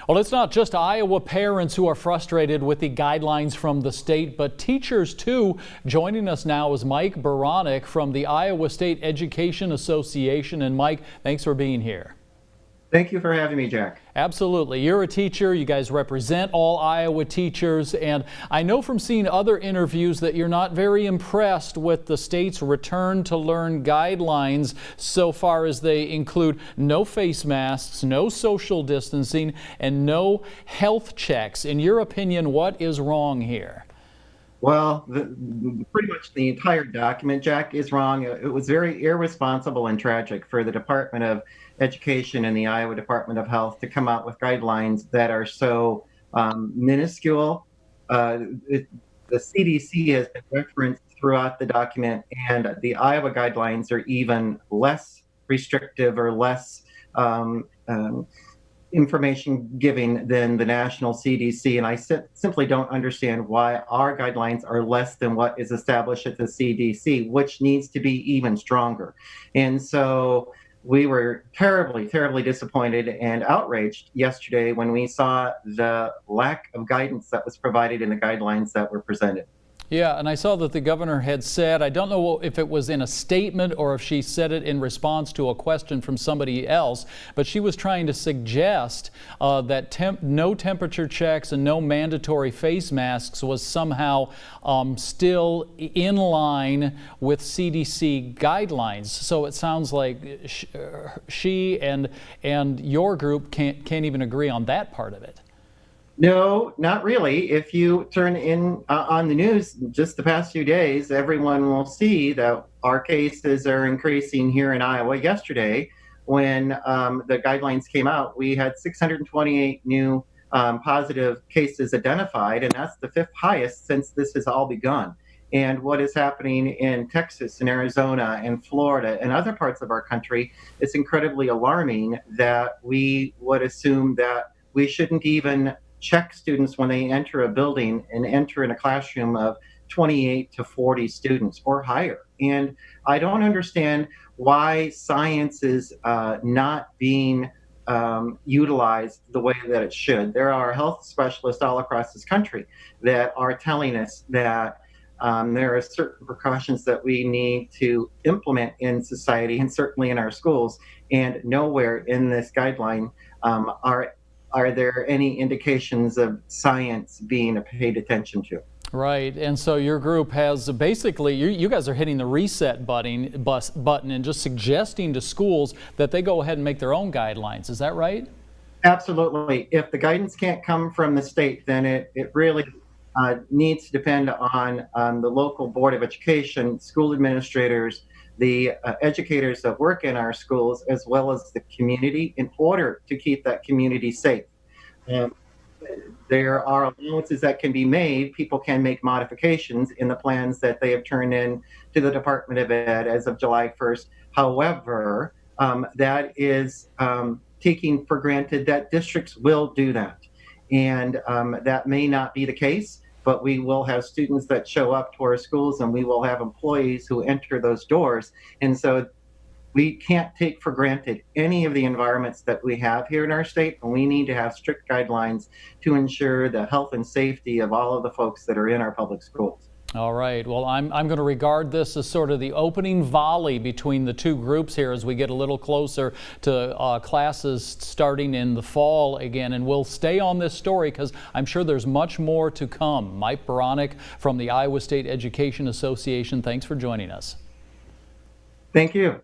Well, it's not just Iowa parents who are frustrated with the guidelines from the state, but teachers too. Joining us now is Mike Beranek from the Iowa State Education Association. And Mike, thanks for being here. Thank you for having me, Jack. Absolutely. You're a teacher. You guys represent all Iowa teachers. And I know from seeing other interviews that you're not very impressed with the state's return to learn guidelines so far as they include no face masks, no social distancing, and no health checks. In your opinion, what is wrong here? Well, pretty much the entire document, Jack, is wrong. It was very irresponsible and tragic for the Department of Education and the Iowa Department of Health to come out with guidelines that are so minuscule. The CDC has been referenced throughout the document, and the Iowa guidelines are even less restrictive or less information giving than the national CDC, and I simply don't understand why our guidelines are less than what is established at the CDC, which needs to be even stronger. And so we were terribly, terribly disappointed and outraged yesterday when we saw the lack of guidance that was provided in the guidelines that were presented. Yeah, and I saw that the governor had said, I don't know if it was in a statement or if she said it in response to a question from somebody else, but she was trying to suggest that no temperature checks and no mandatory face masks was somehow still in line with CDC guidelines. So it sounds like she and your group can't even agree on that part of it. No, not really. If you turn in on the news just the past few days, everyone will see that our cases are increasing here in Iowa. Yesterday, when the guidelines came out, we had 628 new positive cases identified, and that's the fifth highest since this has all begun. And what is happening in Texas and Arizona and Florida and other parts of our country is incredibly alarming, that we would assume that we shouldn't even check students when they enter a building and enter in a classroom of 28 to 40 students or higher. And I don't understand why science is not being utilized the way that it should. There are health specialists all across this country that are telling us that there are certain precautions that we need to implement in society and certainly in our schools, and nowhere in this guideline are there any indications of science being paid attention to? Right, and so your group has basically, you guys are hitting the reset button and just suggesting to schools that they go ahead and make their own guidelines. Is that right? Absolutely. If the guidance can't come from the state, then it really needs to depend on the local Board of Education, school administrators, the educators that work in our schools, as well as the community, in order to keep that community safe. There are allowances that can be made. People can make modifications in the plans that they have turned in to the Department of Ed as of July 1st. However, that is taking for granted that districts will do that. And that may not be the case, but we will have students that show up to our schools, and we will have employees who enter those doors. And so we can't take for granted any of the environments that we have here in our state, and we need to have strict guidelines to ensure the health and safety of all of the folks that are in our public schools. All right. Well, I'm going to regard this as sort of the opening volley between the two groups here as we get a little closer to classes starting in the fall again. And we'll stay on this story because I'm sure there's much more to come. Mike Beranek from the Iowa State Education Association, thanks for joining us. Thank you.